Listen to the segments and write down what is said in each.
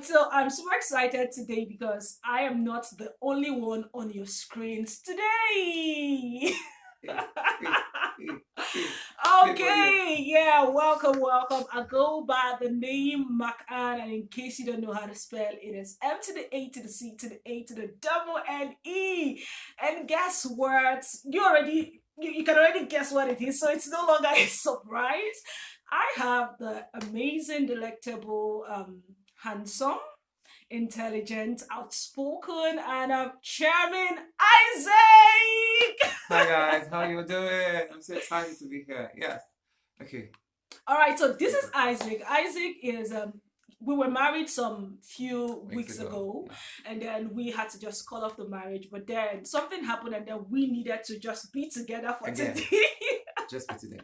right, so I'm super excited today because I am not the only one on your screens today. Okay, yeah, welcome. I go by the name MacAnne, and in case you don't know how to spell, it is M to the A to the C to the A to the double N E. And guess what? You can already guess what it is, so it's no longer a surprise. I have the amazing, delectable, handsome, intelligent, outspoken, and charming Izik. Hi guys, how you doing? I'm so excited to be here. Yes. Okay. All right, so this is Izik. Izik is we were married some few weeks ago, and then we had to just call off the marriage. But then something happened, and then we needed to just be together for today. Just for today.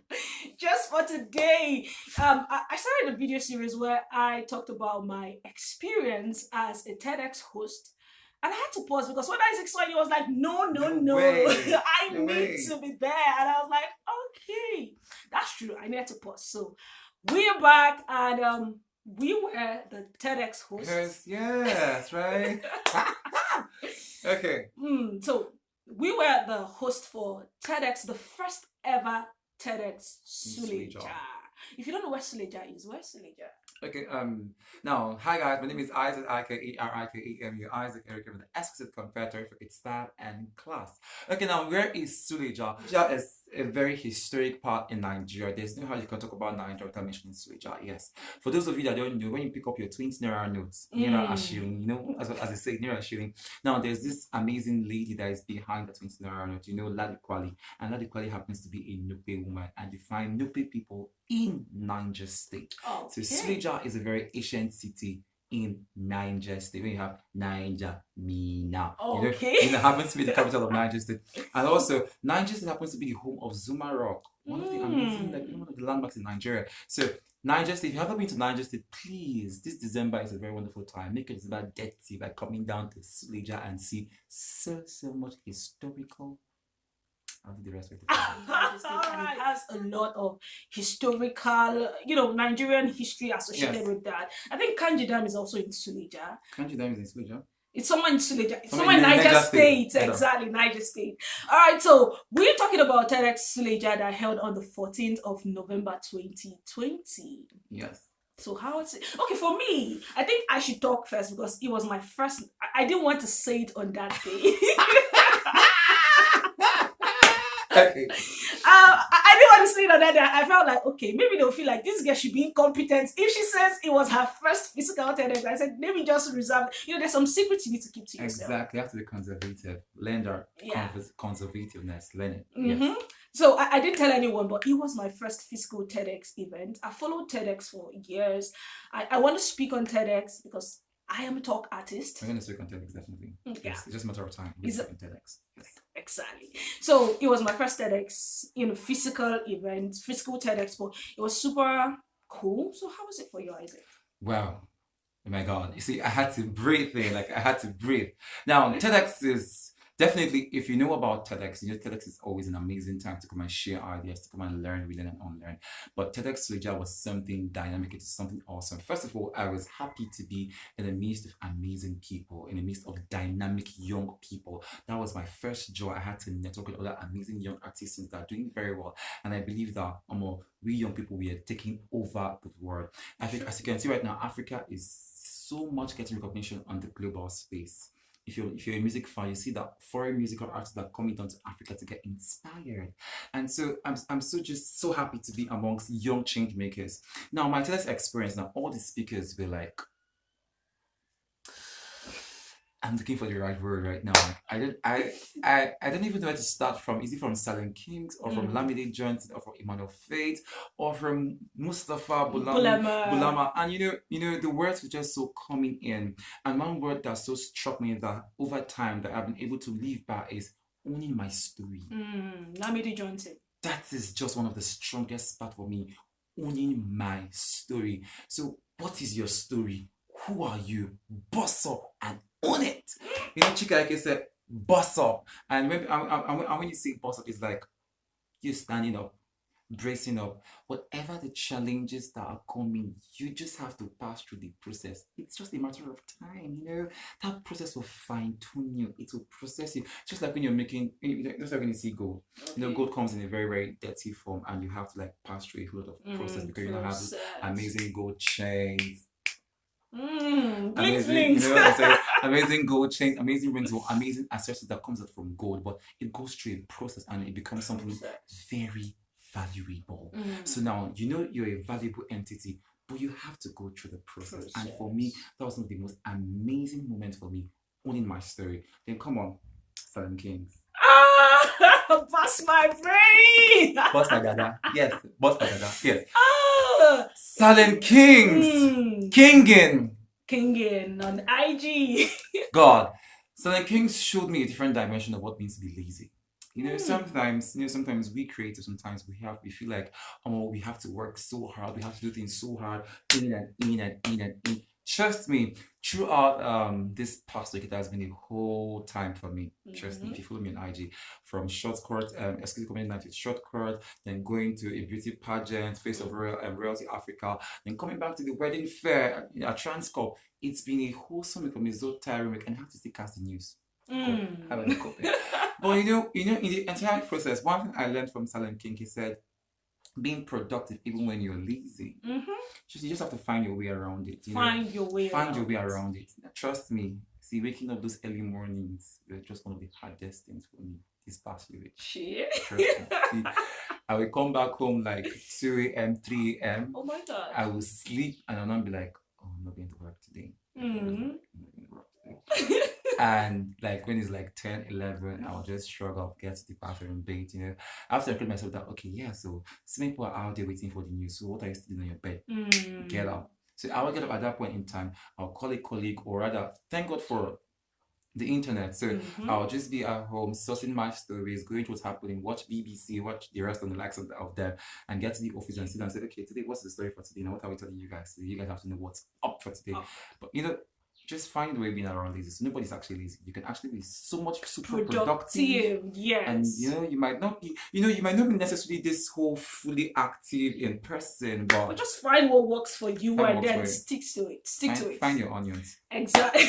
Just for today. I started a video series where I talked about my experience as a TEDx host. And I had to pause because when Izik saw it, he was like, no. I need to be there. And I was like, okay, that's true. I need to pause. So we are back, and we were the TEDx hosts. Yes, right. Okay. So we were the host for TEDx, the first ever TEDx Suleja. If you don't know where Suleja is, where's Suleja? Okay, now, hi guys, my name is Izik Erikemu, Izik Erikemu, the exclusive competitor for its style and class. Okay, now, where is Suleja? Suleja is a very historic part in Nigeria. There's no how you can talk about Nigeria without mentioning Suleja, yes. For those of you that don't know, when you pick up your 20 naira notes, naira ashilling, you know, as I say, naira ashilling. Now, there's this amazing lady that is behind the 20 naira note, you know, Ladi Kwali. And Ladi Kwali happens to be a Nupe woman, and you find Nupe people in Niger State. Okay. So Suleja is a very ancient city in Niger State. When you have Niger, Mina, okay, it happens to be the capital of Niger State, and also Niger State happens to be the home of Zuma Rock, one of the amazing, one of the landmarks in Nigeria. So Niger State, if you haven't been to Niger State, please, this December is a very wonderful time. Make it December dirty by coming down to Suleja and see so much historical. I'll do the rest of it. And it has a lot of historical, Nigerian history associated with that. I think Kanji Dam is also in Suleja. Kanji Dam is in Suleja? It's somewhere in Suleja. It's somewhere in Niger State. Exactly, Niger State. All right, so we're talking about TEDx Suleja that held on the 14th of November 2020. Yes. So how is it? Okay, for me, I think I should talk first because it was my first. I didn't want to say it on that day. Okay. I didn't want to say it on that day. I felt like, okay, maybe they'll feel like this girl should be incompetent. If she says it was her first physical TEDx, I said, maybe just reserve. There's some secrets you need to keep to yourself. Exactly. You have to be conservative. Learn our conservativeness. Learn it. Yes. So I didn't tell anyone, but it was my first physical TEDx event. I followed TEDx for years. I want to speak on TEDx because I am a talk artist. We're going to speak on TEDx, definitely. Yeah. Yes, it's just a matter of time. We're on TEDx. Yes. Exactly. So it was my first TEDx, physical event, physical TEDx, but it was super cool. So how was it for you, Izik? Wow. Oh my God. You see, I had to breathe there. Like, I had to breathe. Now, TEDx is definitely, if you know about TEDx, TEDx is always an amazing time to come and share ideas, to come and learn, relearn, and unlearn. But TEDx Suleja was something dynamic. It's something awesome. First of all, I was happy to be in the midst of amazing people, in the midst of dynamic young people. That was my first joy. I had to network with other amazing young artists that are doing very well. And I believe that we young people, we are taking over the world. I think, as you can see right now, Africa is so much getting recognition on the global space. If you're a music fan, you see that foreign musical artists that are coming down to Africa to get inspired. And so I'm just so happy to be amongst young change makers. Now, my TEDx experience, now all the speakers were like, I'm looking for the right word right now. I don't even know where to start from. Is it from Silent Kings, or from Lamide Johnson, or from Emmanuel Faith, or from Mustafa Bulama? And you know the words were just so coming in. And one word that so struck me that over time that I've been able to live by is owning my story. Lamide Johnson. That is just one of the strongest parts for me. Owning my story. So what is your story? Who are you? Boss up and own it. Chika Ike said, boss up. And when you say boss up, it's like you're standing up. bracing up, whatever the challenges that are coming, you just have to pass through the process. It's just a matter of time, That process will fine tune you. It will process you. Just like when you're making, just like when you see gold. Okay. Gold comes in a very, very dirty form, and you have to like pass through a whole lot of process because you don't have this amazing gold chains. Amazing, amazing gold chains, amazing rings, or amazing accessories that comes out from gold, but it goes through a process and it becomes something very valuable. So now you're a valuable entity, but you have to go through the process. And for me, that was one of the most amazing moments for me owning my story. Then come on, Silent Kings. Bust my brain. Bust my dada. Yes, bust my dada. Yes. Silent Kings. Kingin on IG. God. Silent Kings showed me a different dimension of what means to be lazy. Sometimes we creative, sometimes we feel like, we have to work so hard, we have to do things so hard, in. Trust me, throughout this past week, it has been a whole time for me. Trust me, if you follow me on IG, from short court, exclusive community night with short court, then going to a beauty pageant, Face of Royalty Africa, then coming back to the wedding fair at Transcorp. It's been a wholesome week for me, so tiring week, and I have to still cast the news. But in the entire process, one thing I learned from Silent King, he said, being productive even when you're lazy. You just have to find your way around it. Find your way around it. Trust me. See, waking up those early mornings were just one of the hardest things for me this past week. Shit. See, I will come back home like 2 a.m., 3 a.m. Oh my God. I will sleep and I'll not be like, I'm not going to work today. And like when it's like 10, 11, I'll just shrug up, get to the bathroom, bathe, After I put myself that, okay, yeah, so some people are out there waiting for the news. So what are you still doing on your bed? Get up. So I will get up at that point in time. I'll call a colleague, or rather, thank God for the internet. So I'll just be at home, sourcing my stories, going to what's happening, watch BBC, watch the rest of the likes of them, and get to the office and sit and say, okay, today, what's the story for today? Now, what are we telling you guys? So you guys have to know what's up for today. But just find a way being around lazy. So nobody's actually lazy. You can actually be so much super productive. Yes. And you might not be necessarily this whole fully active in person, but just find what works for you and then stick to it. Find your onions. Exactly.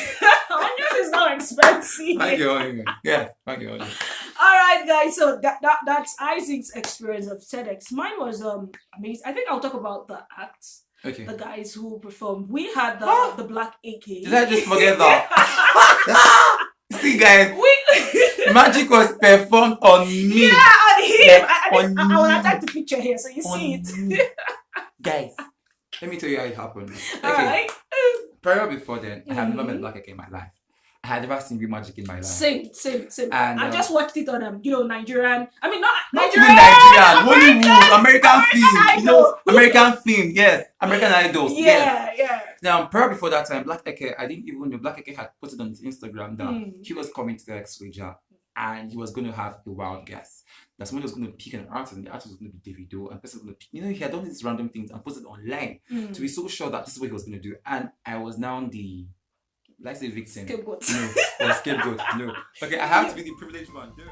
Onions is not expensive. Find your onions. Yeah, find your onions. Alright guys, so that's Izik's experience of TEDx. Mine was amazing. I think I'll talk about the acts. Okay. The guys who performed. We had the Black AK. Did I just forget that? See, guys, magic was performed on me. Yeah, on him. I will attach the picture here so you see it. Guys, let me tell you how it happened. Alright. Prior before then, I had never met Black AK in my life. I had never seen real magic in my life. Same. And I just watched it on Nigerian. I mean, not Nigerian. Hollywood, American film. American film. Yes, American Idols. Yeah. Now, prior before that time, Black AK, I didn't even know Black AK had put it on his Instagram that he was coming to TEDx Suleja and he was going to have a wild guest. That somebody was going to pick an artist and the artist was going to be Davido and the person was going to pick, he had done these random things and posted online to be so sure that this is what he was going to do. And I was now the, let's say, victim. Scapegoat. No, or scapegoat. No. Okay, I have to be the privileged one. No.